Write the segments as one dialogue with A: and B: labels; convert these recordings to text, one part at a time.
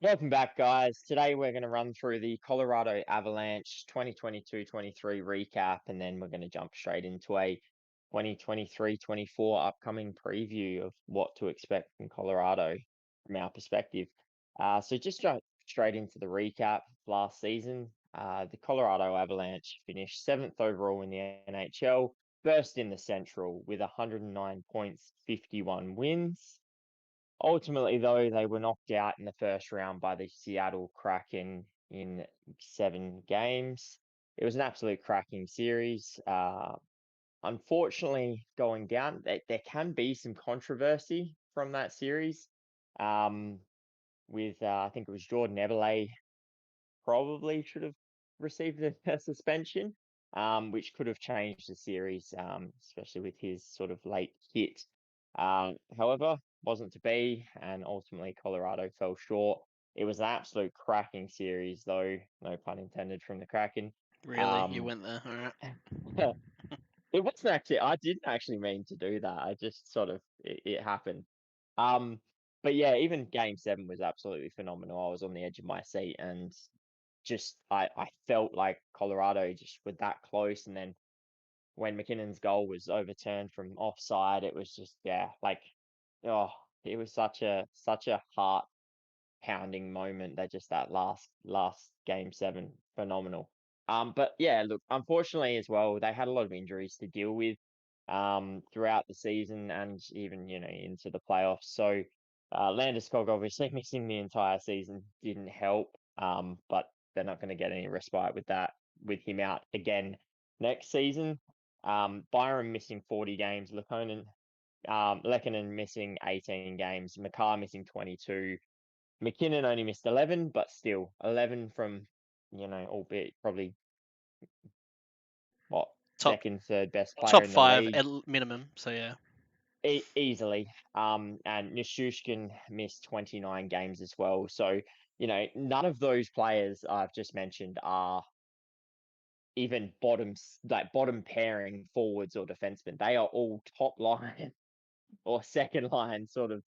A: Welcome back, guys. Today we're going to run through the Colorado Avalanche 2022-23 recap, and then we're going to jump straight into a 2023-24 upcoming preview of what to expect from Colorado from our perspective. So just jump straight into the recap of last season. The Colorado Avalanche finished 7th overall in the NHL, first in the Central with 109 points, 51 wins. Ultimately, though, they were knocked out in the first round by the Seattle Kraken in 7 games. It was an absolute cracking series. Unfortunately, going down, there can be some controversy from that series. Um, with I think it was Jordan Eberle probably should have received a suspension, which could have changed the series, especially with his sort of late hit. However, wasn't to be, and ultimately Colorado fell short. It was an absolute cracking series, though, no pun intended from the Kraken.
B: Really? You
A: Um,
B: went there. All right.
A: it wasn't actually, I didn't actually mean to do that. I just sort of, it happened. Um, but yeah, even game 7 was absolutely phenomenal. I was on the edge of my seat and just I felt like Colorado just were that close, and then when McKinnon's goal was overturned from offside, it was just like oh, it was such a heart pounding moment that just that last game 7 phenomenal. But yeah, look, unfortunately as well, they had a lot of injuries to deal with throughout the season and even into the playoffs. So Landeskog obviously missing the entire season didn't help. But they're not going to get any respite with that with him out again next season. Byron missing 40 games, Lehkonen missing 18 games, McCarr missing 22. McKinnon only missed 11, but still 11 from, albeit probably what
B: Top
A: second, third best player
B: top
A: in the
B: five
A: league
B: at minimum. So yeah.
A: easily. And Nishushkin missed 29 games as well. So, none of those players I've just mentioned are even bottom pairing forwards or defensemen. They are all top line or second line sort of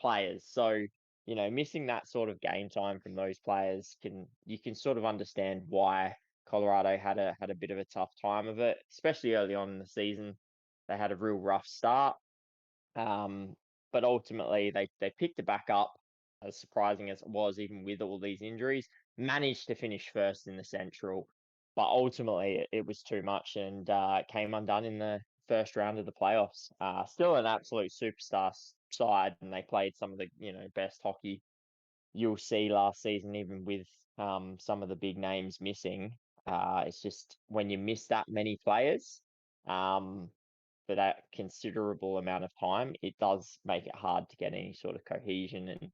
A: players. So, missing that sort of game time from those players you can sort of understand why Colorado had a bit of a tough time of it, especially early on in the season. They had a real rough start. Um, but ultimately they picked it back up, as surprising as it was, even with all these injuries, managed to finish first in the Central. But ultimately it was too much and came undone in the first round of the playoffs. Still an absolute superstar side, and they played some of the best hockey you'll see last season, even with some of the big names missing. It's just when you miss that many players, um, for that considerable amount of time, it does make it hard to get any sort of cohesion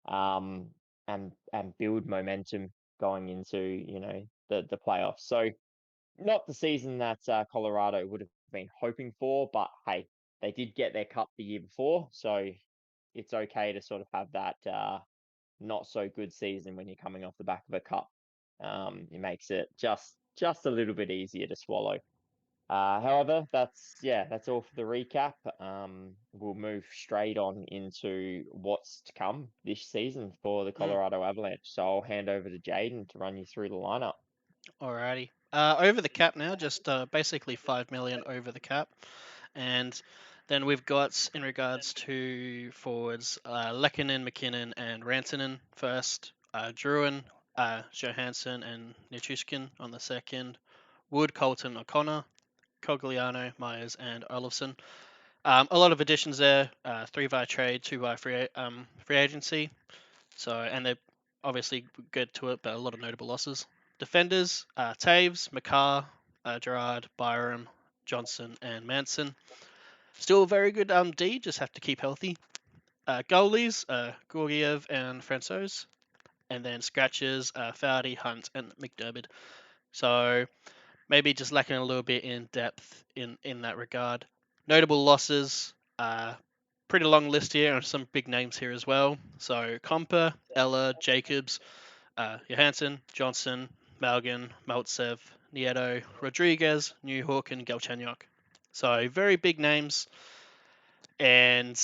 A: um and build momentum going into the playoffs. So not the season that Colorado would have been hoping for, but hey, they did get their cup the year before, so it's okay to sort of have that not so good season when you're coming off the back of a cup. It makes it just a little bit easier to swallow. However, that's all for the recap. We'll move straight on into what's to come this season for the
B: Mm,
A: Colorado Avalanche. So I'll hand over to Jaden to run you through the lineup.
B: alrighty. Over the cap now, just basically 5 million over the cap, and then we've got in regards to forwards, Lehkonen, McKinnon, and Rantanen first. Druin, Johansson, and Nichushkin on the second. Wood, Colton, O'Connor, Cogliano, Myers, and Olofsson. A lot of additions there. 3 via trade, 2 via free agency. So, and they obviously get to it, but a lot of notable losses. Defenders: Taves, McCarr, Gerard, Byram, Johnson, and Manson. Still a very good D. Just have to keep healthy. Goalies: Gorgiev and Francouz, and then scratches: Foudy, Hunt, and McDermott. So maybe just lacking a little bit in depth in that regard. Notable losses: pretty long list here, and some big names here as well. So Comper, Ella, Jacobs, Johansson, Johnson, Malgin, Maltsev, Nieto, Rodriguez, Newhook, and Galchenyuk. So very big names, and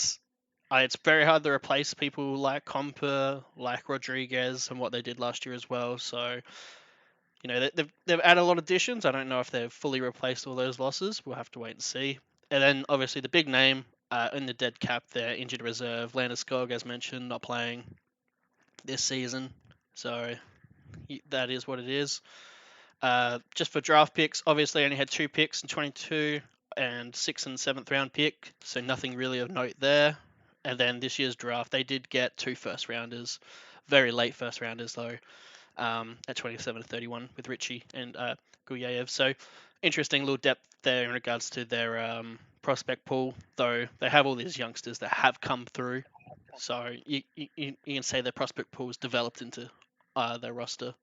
B: It's very hard to replace people like Comper, like Rodriguez, and what they did last year as well. So they've added a lot of additions. I don't know if they've fully replaced all those losses. We'll have to wait and see. And then obviously the big name in the dead cap there, injured reserve, Landeskog, as mentioned, not playing this season. So that is what it is. Just for draft picks, obviously I only had 2 picks in 22 and 6th and 7th round pick, so nothing really of note there. And then this year's draft, they did get 2 first rounders, very late first rounders though, at 27 to 31 with Richie and Gulyayev. So interesting little depth there in regards to their prospect pool, though they have all these youngsters that have come through. So you can say their prospect pool is developed into their roster.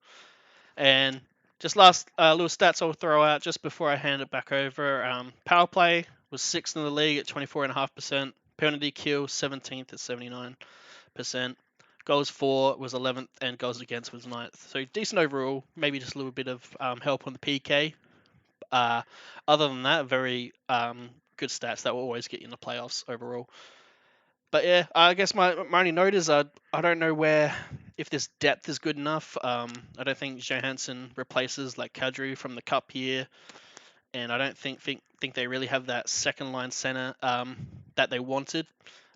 B: And just last little stats I'll throw out just before I hand it back over. Power play was 6th in the league at 24.5%. Penalty kill 17th at 79%. Goals for was 11th, and goals against was 9th. So decent overall. Maybe just a little bit of help on the PK. Other than that, very good stats that will always get you in the playoffs overall. But yeah, I guess my only note is I don't know where if this depth is good enough. I don't think Johansson replaces like Kadri from the Cup year, and I don't think they really have that second line center that they wanted,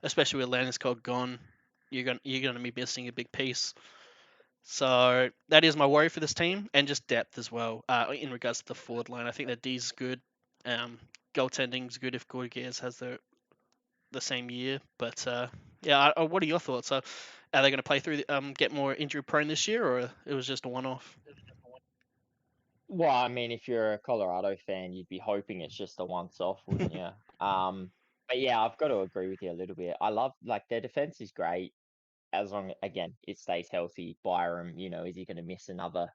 B: especially with Landeskog gone. You're gonna be missing a big piece. So that is my worry for this team, and just depth as well. In regards to the forward line, I think that D's good. Um, Goaltending's good if Gorgias has the same year. But yeah, what are your thoughts? Are they going to play through, get more injury prone this year, or it was just a one off?
A: Well, I mean, if you're a Colorado fan, you'd be hoping it's just a once off, wouldn't you? But yeah, I've got to agree with you a little bit. I love like their defense is great as long again it stays healthy. Byram, is he going to miss another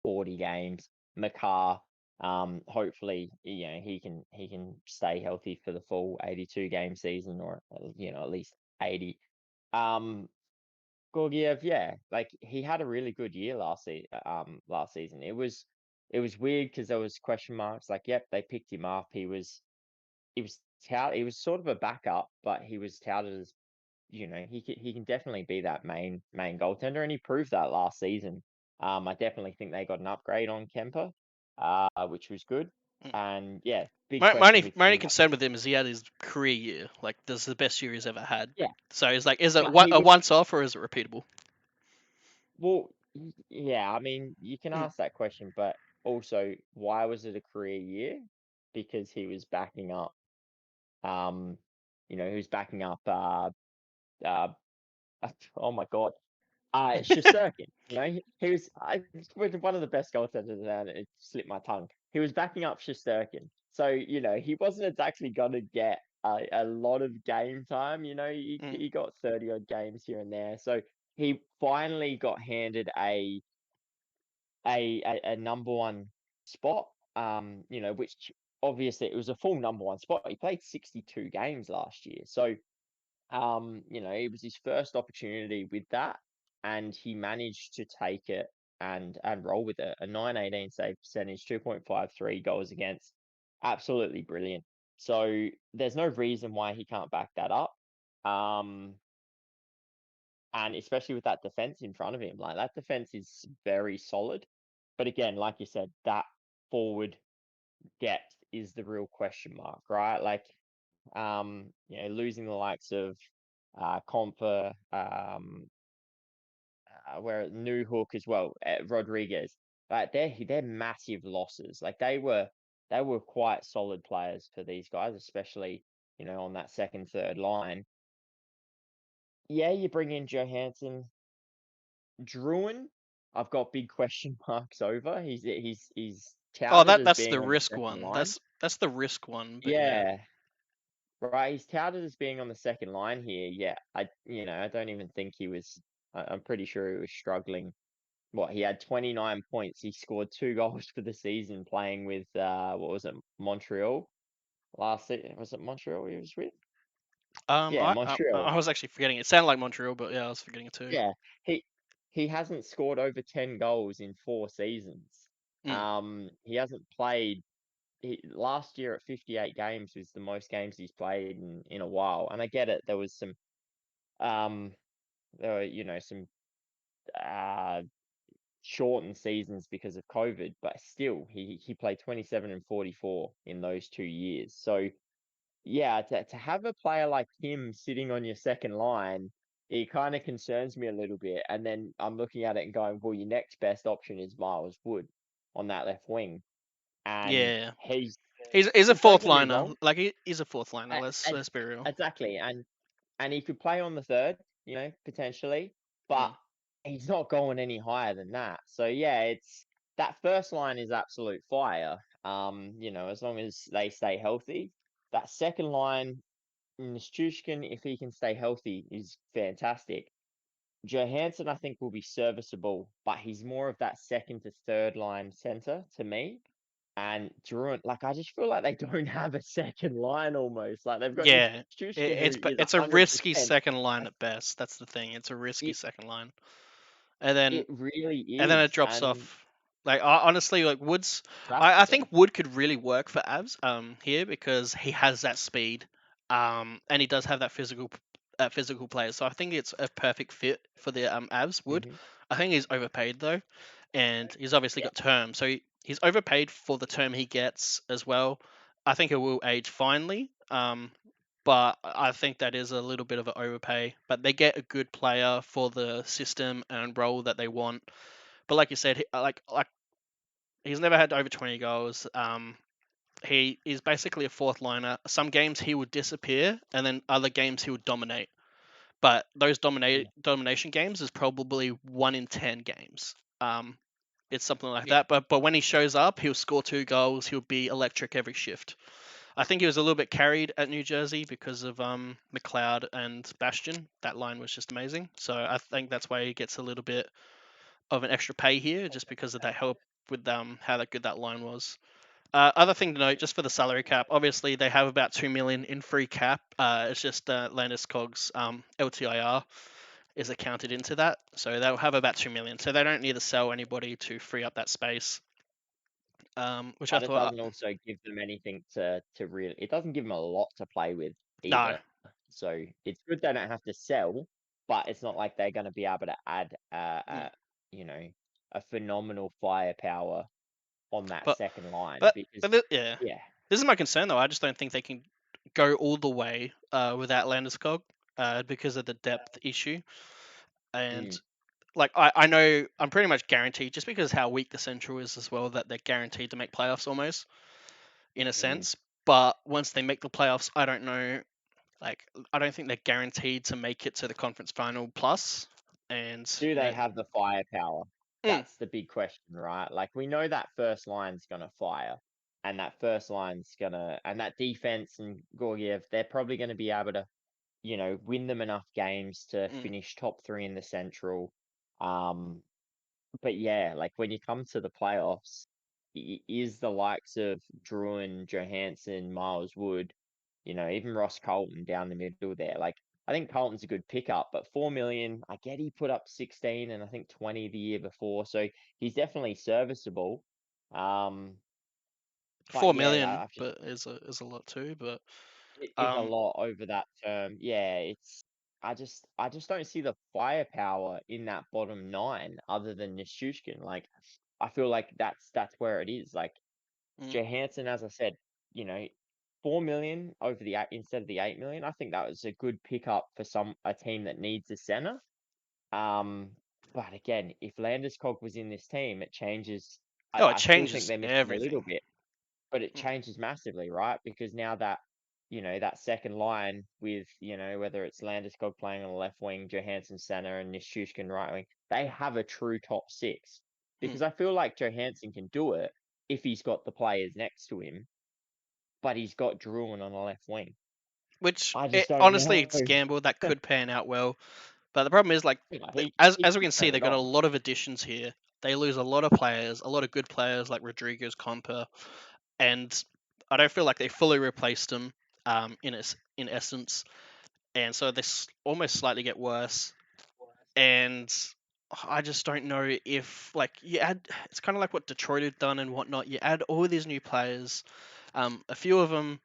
A: 40 games? Makar, hopefully, he can stay healthy for the full 82 game season or at least 80. Um, Gorgiev, yeah, like he had a really good year last season. It was weird because there was question marks. Like, yep, they picked him up. He was sort of a backup, but he was touted as he can definitely be that main goaltender, and he proved that last season. I definitely think they got an upgrade on Kemper, which was good.
B: Mm.
A: And yeah, big
B: My
A: question
B: only
A: with
B: my only
A: him.
B: concern with him is he had his career year. Like, this is the best year he's ever had.
A: Yeah,
B: So it's like, is it
A: but he
B: a
A: would.
B: once off or is it repeatable?
A: Well, yeah, I mean, you can
B: Mm.
A: ask that question, but also, why was it a career year? Because he was backing up, um, he was backing up, uh, oh my God, Shesterkin. He was with one of the best goaltenders, and it slipped my tongue. He was backing up Shesterkin, so he wasn't exactly gonna get a lot of game time. He,
B: Mm.
A: he got 30 odd games here and there, so he finally got handed a number one spot. Which obviously it was a full number one spot. He played 62 games last year, so it was his first opportunity with that, and he managed to take it and roll with it. A 918 save percentage, 2.53 goals against, absolutely brilliant. So there's no reason why he can't back that up. Um, and especially with that defense in front of him, like that defense is very solid. But again, like you said, that forward depth is the real question mark, right? Like, losing the likes of Comper, where New Hook as well, Rodriguez, like they're massive losses. Like they were quite solid players for these guys, especially on that second, third line. Yeah, you bring in Johansson, Druin. I've got big question marks over. He's
B: Oh,
A: touted as
B: that's
A: being
B: the
A: on the
B: risk
A: second
B: one.
A: line.
B: That's the risk one. But yeah.
A: Yeah, right. He's touted as being on the second line here. Yeah, I don't even think he was. I'm pretty sure he was struggling. What, he had 29 points. He scored 2 goals for the season playing with what was it, Montreal last season? Was it Montreal he was with? Yeah,
B: I
A: Montreal.
B: was actually forgetting. It sounded like Montreal, but yeah, I was forgetting it too.
A: Yeah, he he hasn't scored over 10 goals in 4 seasons.
B: Mm.
A: He hasn't played. Last year at 58 games was the most games he's played in a while. And I get it. There was some Um, there were, some uh, shortened seasons because of COVID, but still, he played 27 and 44 in those 2 years. So yeah, to have a player like him sitting on your second line, it kind of concerns me a little bit. And then I'm looking at it and going, well, your next best option is Miles Wood on that left wing, and
B: Yeah,
A: he's
B: he's a
A: don't
B: fourth
A: get me
B: liner.
A: wrong,
B: Like he's a fourth liner.
A: a-
B: Let's be real.
A: exactly, and he could play on the third, potentially, but
B: Mm.
A: he's not going any higher than that. So yeah, it's that first line is absolute fire. As long as they stay healthy. That second line, Nichushkin, if he can stay healthy, is fantastic. Johansson, I think, will be serviceable, but he's more of that second to third line center to me. And Druin, like, I just feel like they don't have a second line almost. Like, they've got
B: Yeah,
A: Nichushkin, who is
B: it's a risky
A: 100%.
B: second line at best. That's the thing. It's a risky
A: It,
B: second line, and
A: it
B: then
A: really
B: it
A: is.
B: drops
A: And
B: off. Like honestly, like Woods, I think
A: drastically.
B: Wood could really work for Abs here because he has that speed, and he does have that physical player. So I think it's a perfect fit for the Abs. Wood,
A: Hmm.
B: I think he's overpaid though, and he's obviously
A: Yeah.
B: got term, so he's overpaid for the term he gets as well. I think it will age finely. But I think that is a little bit of an overpay. But they get a good player for the system and role that they want. But like you said, like he's never had over 20 goals. He is basically a fourth liner. Some games he would disappear, and then other games he would dominate. But those
A: Yeah.
B: domination games is probably 1 in 10 games. Um, it's something like
A: Yeah.
B: that. But when he shows up, he'll score 2 goals. He'll be electric every shift. I think he was a little bit carried at New Jersey because of McLeod and Bastion. That line was just amazing. So I think that's why he gets a little bit of an extra pay here, just because of that help with how that good that line was. Other thing to note, just for the salary cap, obviously they have about 2 million in free cap. It's just Landeskog's LTIR is accounted into that, so they'll have about 2 million. So they don't need to sell anybody to free up that space. Which I
A: But it
B: thought,
A: doesn't also give them anything to really, it doesn't give them a lot to play with
B: no,
A: either. So it's good they don't have to sell, but it's not like they're going to be able to add,
B: mm,
A: you know, a phenomenal firepower on that
B: but
A: second line
B: but
A: because,
B: yeah,
A: yeah.
B: this is my concern though. I just don't think they can go all the way without Landeskog because of the depth issue. And
A: Mm,
B: like I know I'm pretty much guaranteed just because how weak the Central is as well that they're guaranteed to make playoffs almost in a
A: mm.
B: sense. But once they make the playoffs, I don't know. Like I don't think they're guaranteed to make it to the conference final plus. And
A: Do they have the firepower?
B: mm,
A: That's the big question, right? Like, we know that first line's gonna fire, and that first line's gonna, and that defense and Gorgiev, they're probably gonna be able to, win them enough games to
B: mm,
A: finish top three in the Central. Um, but yeah, like, when you come to the playoffs, is the likes of Druin, Johansson, Miles Wood, even Ross Colton down the middle there. Like, I think Colton's a good pickup, but 4 million, I get he put up 16 and I think 20 the year before, so he's definitely serviceable. Um, but
B: four
A: yeah,
B: million,
A: I've just
B: but is a lot too. But
A: it is a
B: um,
A: lot over that term. Yeah, it's I just don't see the firepower in that bottom nine other than Nishushkin. Like, I feel like that's where it is. Like,
B: mm.
A: Johansson, as I said, you know, 4 million over the instead of the 8 million. I think that was a good pickup for a team that needs a center. Um, but again, if Landeskog was in this team, it changes. I,
B: Oh, it
A: I still think
B: changes
A: they're missing a little
B: everything.
A: bit, but it
B: Mm.
A: changes massively, right? Because now that that second line with whether it's Landeskog playing on the left wing, Johansson center, and Nishushkin right wing, they have a true top six.
B: Mm.
A: Because I feel like Johansson can do it if he's got the players next to him, but he's got Druin on the left wing.
B: Which
A: I just don't
B: honestly,
A: know.
B: it's gamble that could pan out well. But the problem is, like,
A: Yeah,
B: as
A: he
B: we
A: could
B: can see,
A: turn
B: they
A: it
B: got a
A: on.
B: lot of additions here. They lose a lot of players, a lot of good players like Rodriguez, Comper, and I don't feel like they fully replaced them. In essence, and so this almost slightly get worse. And I just don't know if like you add. It's kind of like what Detroit had done and whatnot. You add all these new players, a few of them,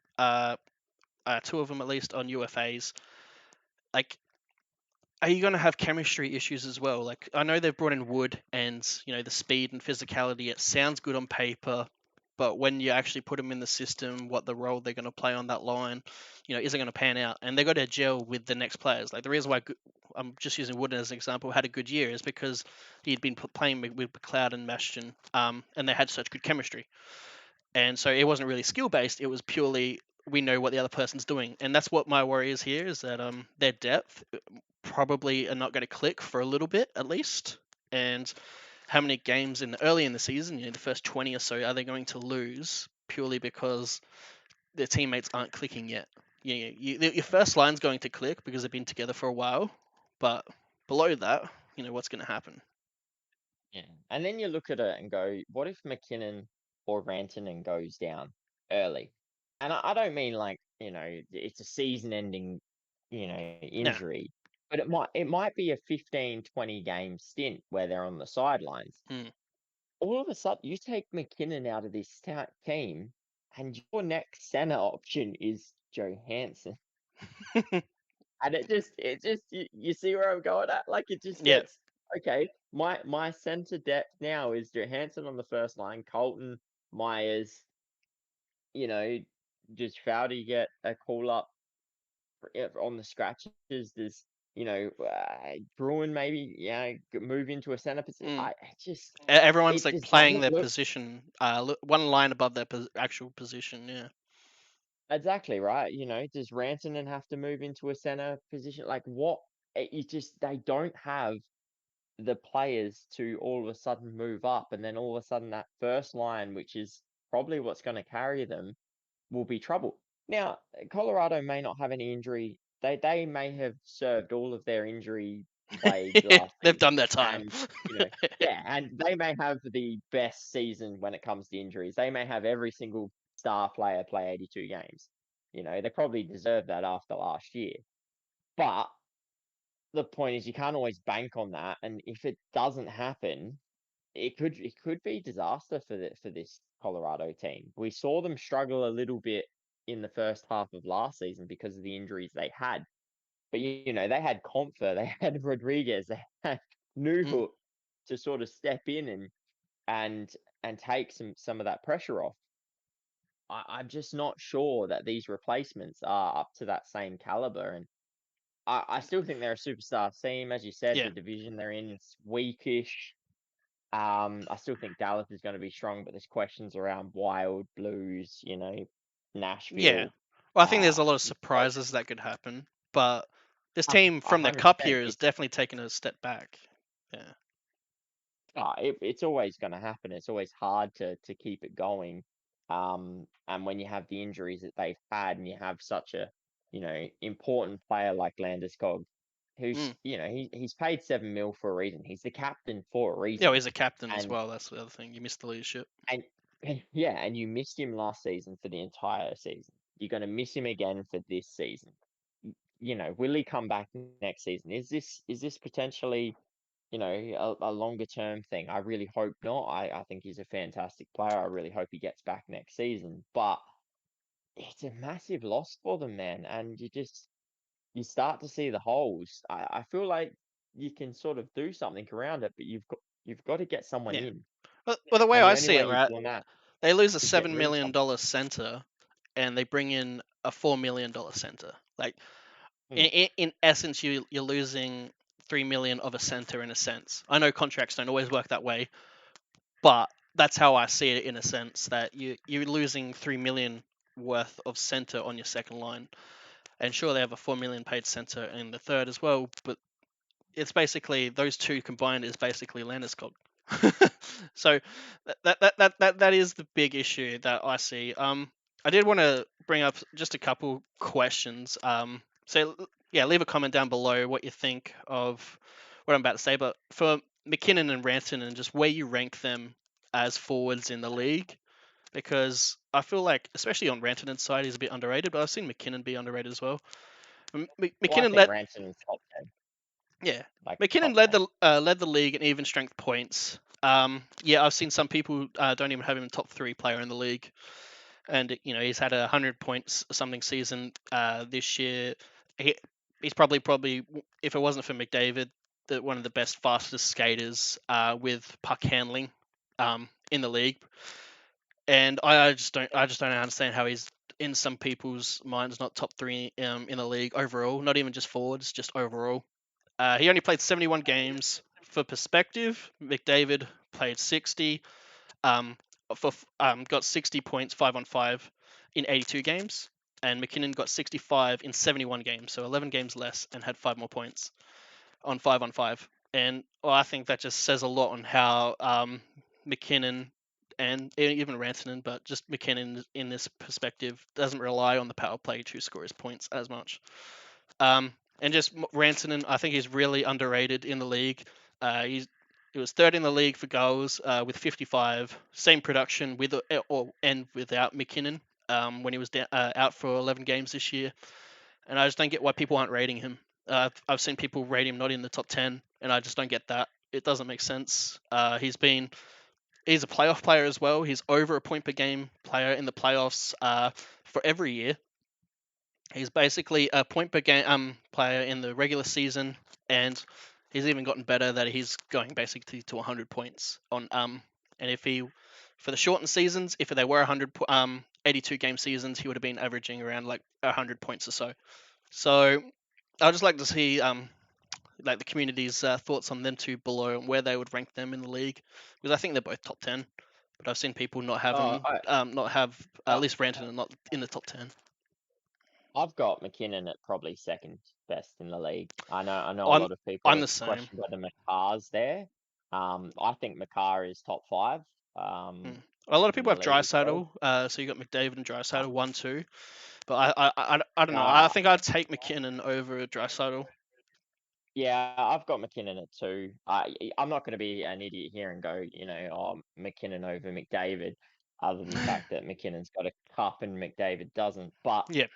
B: two of them at least on UFAs. Like are you going to have chemistry issues as well? Like, I know they've brought in Wood and, the speed and physicality, it sounds good on paper, but when you actually put them in the system, what the role they're going to play on that line, isn't going to pan out. And they got to gel with the next players. Like, the reason why I'm just using Wood as an example, had a good year is because he'd been playing with McLeod and Mashton, and they had such good chemistry. And so it wasn't really skill based, it was purely we know what the other person's doing. And that's what my worry is here, is that their depth probably are not going to click for a little bit at least. And how many games early in the season, the first 20 or so, are they going to lose purely because their teammates aren't clicking yet? Your first line's going to click because they've been together for a while, but below that, what's going to happen?
A: Yeah. And then you look at it and go, what if McKinnon or Rantanen goes down early? And I don't mean like, it's a season-ending,
B: Yeah.
A: injury, but it might be a 15, 20 game stint where they're on the sidelines.
B: Hmm.
A: All of a sudden, you take McKinnon out of this team, and your next center option is Johansson. And you see where I'm going at? Like it just
B: Yeah.
A: gets okay. My center depth now is Johansson on the first line, Colton, Myers, you know, does Foudy get a call up on the scratches? Does Bruin maybe move into a center position?
B: Mm.
A: I just
B: Everyone's
A: it
B: like
A: just
B: playing
A: doesn't
B: their
A: look
B: position, one line above their actual position. Yeah.
A: exactly right. Does Rantanen have to move into a center position? Like what? You just they don't have the players to all of a sudden move up, and then all of a sudden that first line, which is probably what's going to carry them, will be trouble. Now, Colorado may not have any injury. They may have served all of their injury plagues last
B: They've
A: season,
B: done their time.
A: and yeah, and they may have the best season when it comes to injuries. They may have every single star player play 82 games. They probably deserve that after last year, but the point is you can't always bank on that, and if it doesn't happen, it could be disaster for this Colorado team. We saw them struggle a little bit in the first half of last season because of the injuries they had. But they had Comfer, they had Rodriguez, they had
B: Mm.
A: Newhook to sort of step in and and take some of that pressure off. I'm just not sure that these replacements are up to that same caliber. And I still think they're a superstar team. As you said,
B: Yeah.
A: the division they're in is weakish. I still think Dallas is going to be strong, but there's questions around Wild, Blues,
B: Yeah.
A: Nashville.
B: Well, I think there's a lot of
A: So
B: surprises that could happen, but this
A: a
B: team
A: a
B: from their
A: hundred
B: cup
A: percent,
B: year is definitely taking a step back. Yeah.
A: it's always going to happen. It's always hard to keep it going. And when you have the injuries that they've had, and you have such a important player like Landeskog, who's
B: Mm.
A: he's paid 7 mil for a reason. He's the captain for a
B: Yeah, well,
A: reason,
B: he's a captain as
A: and
B: well. That's the other thing. You missed the leadership.
A: And yeah, and you missed him last season for the entire season. You're going to miss him again for this season. Will he come back next season? Is this potentially, a longer term thing? I really hope not. I think he's a fantastic player. I really hope he gets back next season. But it's a massive loss for them, man. And you start to see the holes. I feel like you can sort of do something around it, but you've got to get someone
B: Yeah.
A: in.
B: Well, the way
A: And the
B: I
A: only
B: see it,
A: way you're
B: right?
A: doing that
B: They lose a
A: is getting rid of
B: $7 million center, and they bring in a $4 million center. Like
A: someone.
B: in essence, you're losing 3 million of a center in a sense. I know contracts don't always work that way, but that's how I see it in a sense that you're losing 3 million worth of center on your second line. And sure, they have a 4 million paid center in the third as well, but it's basically those two combined is basically Landeskog. So that is the big issue that I see. I did want to bring up just a couple questions. So yeah, leave a comment down below what you think of what I'm about to say. But for McKinnon and Rantanen, and just where you rank them as forwards in the league, because I feel like, especially on Rantanen's side, he's a bit underrated, but I've seen McKinnon be underrated as well.
A: Well, I
B: McKinnon
A: think
B: led,
A: Ranson's top 10,
B: yeah,
A: like
B: McKinnon
A: top
B: led
A: 10.
B: the league in even strength points. Yeah, I've seen some people don't even have him top three player in the league, and he's had 100 points something season this year. He, he's probably if it wasn't for McDavid, one of the best fastest skaters with puck handling in the league. And I just don't understand how he's in some people's minds not top three in the league overall, not even just forwards, just overall. He only played 71 games. For perspective, McDavid played 60. Um, got 60 points 5-on-5 in 82 games, and McKinnon got 65 in 71 games, so 11 games less, and had 5 more points on 5-on-5. And well, I think that just says a lot on how McKinnon and even Rantanen, but just McKinnon in this perspective doesn't rely on the power play to score his points as much. And just Rantanen, I think he's really underrated in the league. He was third in the league for goals with 55, same production with or and without McKinnon when he was out for 11 games this year. And I just don't get why people aren't rating him. I've seen people rate him not in the top 10, and I just don't get that. It doesn't make sense. He's a playoff player as well. He's over a point per game player in the playoffs for every year. He's basically a point per game player in the regular season, and he's even gotten better that he's going basically to 100 points on and if he for the shortened seasons, if they were 82 game seasons, he would have been averaging around like 100 points or so. So I'd just like to see like the community's thoughts on them two below and where they would rank them in the league, because I think they're both top 10. But I've seen people not have
A: Oh,
B: them, not have at
A: I,
B: least Rantanen not in the top 10.
A: I've got McKinnon at probably second best in the league. I know a
B: I'm
A: lot of
B: I'm
A: people
B: the same.
A: question whether Makar's there. I think Makar is top five
B: Mm. A lot of
A: in
B: people
A: the
B: have
A: league as well.
B: Drysdale, so you got McDavid and
A: Uh,
B: Drysdale 1, 2. But I don't know. I
A: uh,
B: think I'd take McKinnon over Drysdale.
A: yeah, I've got McKinnon at two. I'm not going to be an idiot here and go, oh, McKinnon over McDavid, other than the fact that McKinnon's got a cup and McDavid doesn't. But
B: Yeah,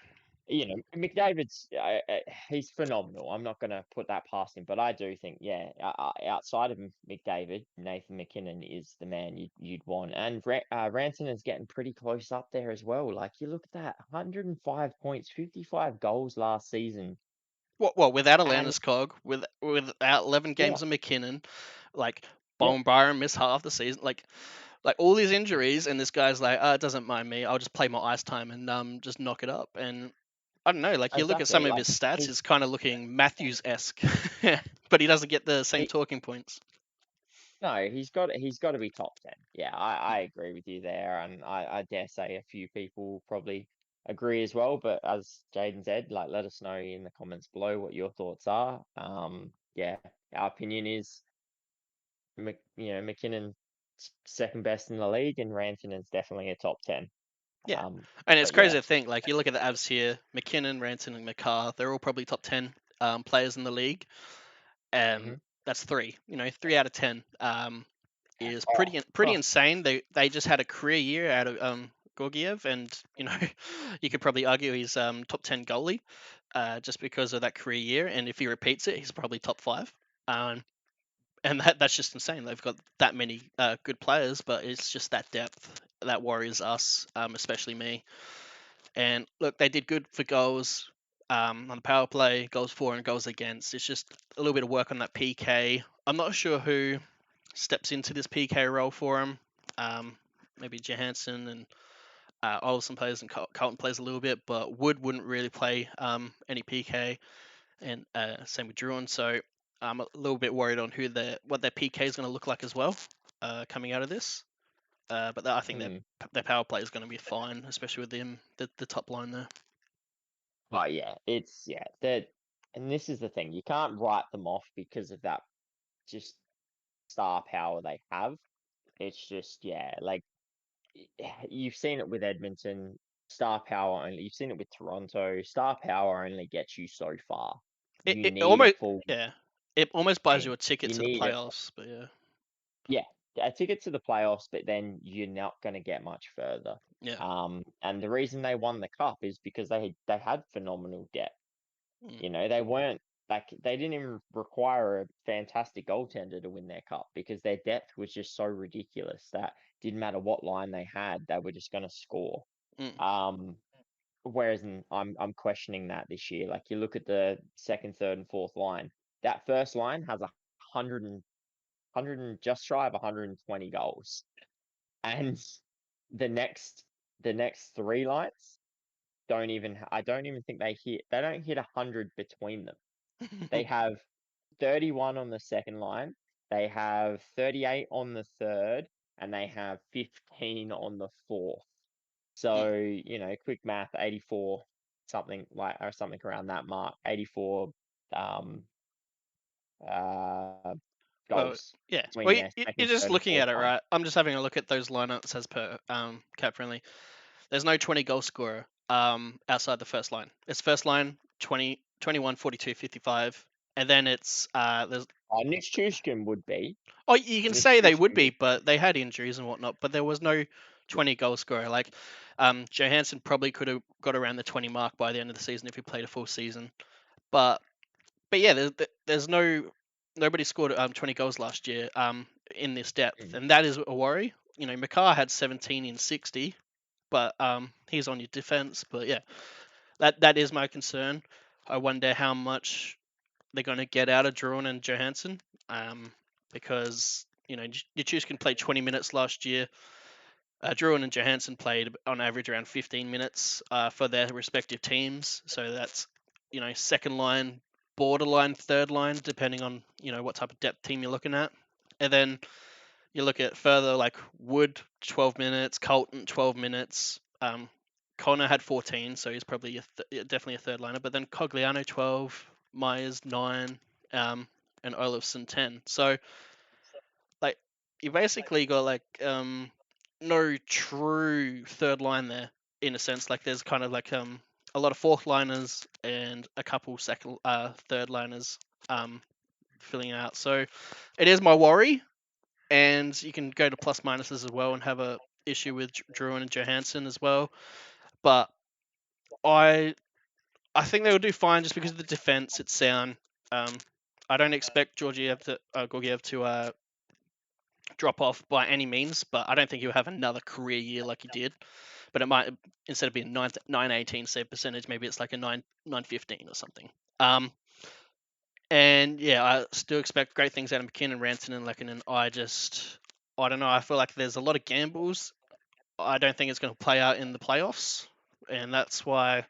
A: McDavid's he's phenomenal. I'm not going to put that past him, but I do think, yeah, outside of McDavid, Nathan McKinnon is the man you'd want, and Ranson is getting pretty close up there as well. Like you look at that, 105 points, 55 goals last season,
B: well, without a
A: and
B: Landeskog, without 11
A: yeah,
B: games of McKinnon, like
A: yeah,
B: Bowen Byron missed half the season, like all these injuries, and this guy's like, it doesn't mind me. I'll just play my ice time and just knock it up. And I don't know, like you look at
A: exactly.
B: some of
A: Like
B: his stats,
A: he's
B: it's kind of looking Matthews esque, but he doesn't get the same
A: he,
B: talking points.
A: no, he's got to be top 10. Yeah, I agree with you there, and I dare say a few people probably agree as well. But as Jaden said, like let us know in the comments below what your thoughts are. Yeah, our opinion is McKinnon second best in the league, and Rantanen's definitely a top 10.
B: Yeah,
A: Um,
B: and it's
A: but
B: crazy
A: yeah,
B: to think. Like you look at the Avs here, McKinnon, Ranson, and McCarr. They're all probably top 10 players in the league.
A: hmm
B: That's three. 3 out of 10 is
A: oh,
B: pretty
A: oh,
B: insane. They just had a career year out of Gorgiev, and you could probably argue he's top 10 goalie just because of that career year. And if he repeats it, he's probably top five. Um, and that's just insane. They've got that many good players, but it's just that depth that worries us, especially me. And look, they did good for goals on the power play, goals for and goals against. It's just a little bit of work on that PK. I'm not sure who steps into this PK role for him. Maybe Johansson and Olsen plays and Carlton plays a little bit, but Wood wouldn't really play any PK, and same with Druin. So I'm a little bit worried on what their PK is going to look like as well coming out of this. But I think
A: hmm.
B: their power play is going to be fine, especially with them the top line there.
A: But yeah, it's yeah that, and this is the thing, you can't write them off because of that just star power they have. It's just, yeah, like you've seen it with Edmonton, star power only. You've seen it with Toronto, star power only gets you so far.
B: It,
A: You
B: it
A: need a
B: almost
A: full
B: yeah, it almost buys you
A: team.
B: a ticket
A: You
B: to the
A: need it.
B: playoffs. But yeah,
A: Yeah, a ticket to the playoffs, but then you're not going to get much further.
B: yeah,
A: And the reason they won the cup is because they had phenomenal depth.
B: mm,
A: They weren't like they didn't even require a fantastic goaltender to win their cup because their depth was just so ridiculous that didn't matter what line they had, they were just going to score.
B: mm,
A: Um, whereas I'm questioning that this year. Like you look at the second, third, and fourth line. That first line has 100 and just shy of 120 goals, and the next the next three lines don't even. I don't even think they don't hit 100 between them. They have 31 on the second line. They have 38 on the third, and they have 15 on the fourth.
B: Mm.
A: So, quick math, 84, something like, or something around that mark, 84 um uh
B: Well,
A: goals
B: yeah.
A: between
B: Well,
A: their
B: you're
A: second,
B: just
A: third, and
B: looking
A: fourth
B: at it,
A: line.
B: right? I'm just having a look at those lineups as per cap friendly. There's no 20 goal scorer outside the first line. It's first line 20, 21, 42, 55, and then it's there's.
A: Nichushkin would be.
B: Oh, you can say they would
A: Nichushkin
B: be,
A: would.
B: but they had injuries and whatnot. But there was no
A: Yeah.
B: 20 goal scorer. Like Johansson probably could have got around the 20 mark by the end of the season if he played a full season. But yeah, there's nobody scored 20 goals last year in this depth,
A: Mm.
B: and that is a worry. Makar had 17 in 60, but he's on your defense. But yeah, that is my concern. I wonder how much they're going to get out of Drouin and Johansson, because Nichushkin played 20 minutes last year. Drouin and Johansson played on average around 15 minutes for their respective teams. So that's second line, borderline third line, depending on what type of depth team you're looking at. And then you look at further like Wood 12 minutes, Colton 12 minutes. Connor had 14, so he's probably definitely a third liner. But then Cogliano 12, Myers 9, and Olofsson 10. So like you basically got like no true third line there in a sense. Like there's kind of like a lot of fourth liners and a couple second third liners filling out. So it is my worry, and you can go to plus minuses as well and have a issue with Druin and Johansson as well. But I I think they will do fine just because of the defense. It's sound. Um, I don't expect Gorgiev to drop off by any means, but I don't think he'll have another career year like he did. But it might, instead of being 918 save percentage, maybe it's like a 915 or something. And yeah, I still expect great things out of McKinnon, Ranson, and Lehkonen. I don't know. I feel like there's a lot of gambles. I don't think it's going to play out in the playoffs, and that's why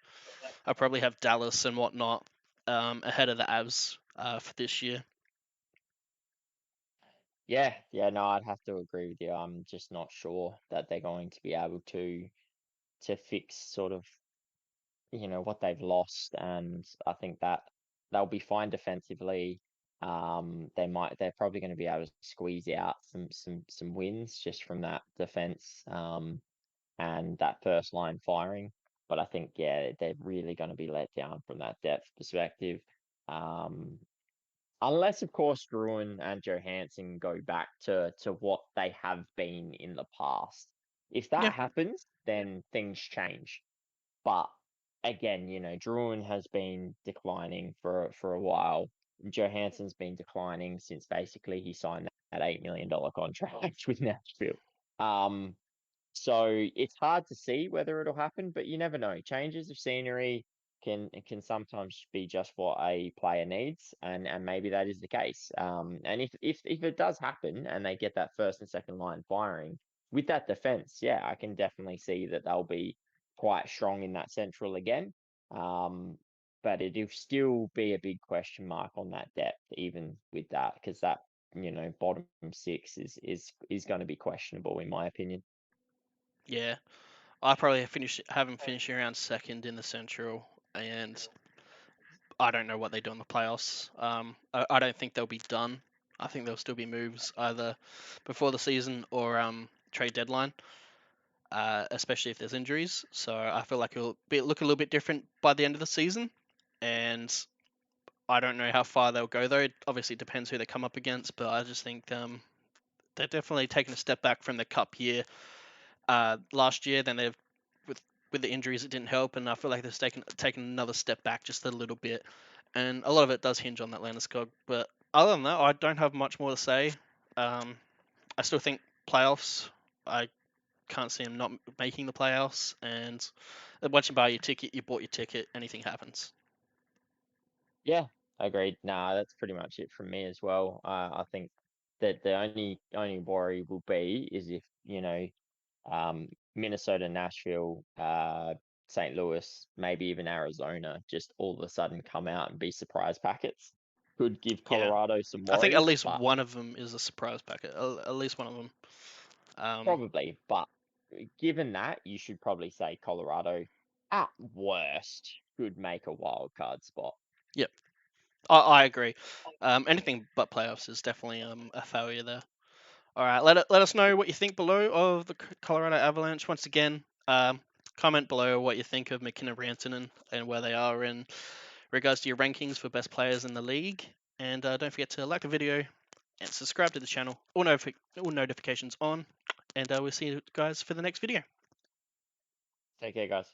B: I probably have Dallas and whatnot ahead of the Avs for this year.
A: Yeah, no, I'd have to agree with you. I'm just not sure that they're going to be able to fix sort of what they've lost, and I think that they'll be fine defensively. They're probably going to be able to squeeze out some wins just from that defense, and that first line firing. But I think, yeah, they're really going to be let down from that depth perspective. Um, Unless, of course, Bruin and Johansson go back to what they have been in the past. If
B: Yeah,
A: that happens, then things change. But again, Druin has been declining for a while. Johansson's been declining since basically he signed that $8 million contract with Nashville. Um, so it's hard to see whether it'll happen, but you never know. Changes of scenery can sometimes be just what a player needs, and maybe that is the case. And if it does happen and they get that first and second line firing with that defense, yeah, I can definitely see that they'll be quite strong in that central again. Um, but it'll still be a big question mark on that depth, even with that, because that bottom six is going to be questionable in my opinion.
B: yeah. I probably have them finishing around second in the Central, and I don't know what they do in the playoffs. I don't think they'll be done. I think there'll still be moves either before the season or trade deadline, especially if there's injuries. So I feel like look a little bit different by the end of the season, and I don't know how far they'll go though. It obviously depends who they come up against, but I just think they're definitely taking a step back from the Cup year last year. Then they've with the injuries, it didn't help, and I feel like they've taken another step back just a little bit, and a lot of it does hinge on that Landeskog. But other than that, I don't have much more to say. I still think playoffs. I can't see them not making the playoffs. And once you buy your ticket, you bought your ticket. Anything happens.
A: Yeah, agreed. Nah, that's pretty much it from me as well. I think that the only worry will be is if, Minnesota, Nashville, St. Louis, maybe even Arizona, just all of a sudden come out and be surprise packets. Could give
B: Yeah,
A: Colorado some
B: I think at
A: worries,
B: least
A: but
B: one of them is a surprise packet. At least one of them.
A: probably. But given that, you should probably say Colorado at worst could make a wild card spot.
B: Yep, I agree. Anything but playoffs is definitely a failure there. All right, let us know what you think below of the Colorado Avalanche. Once again, comment below what you think of McKinnon, Rantanen, and where they are in regards to your rankings for best players in the league. And don't forget to like the video and subscribe to the channel. All notifications on. And we'll see you guys for the next video.
A: Take care, guys.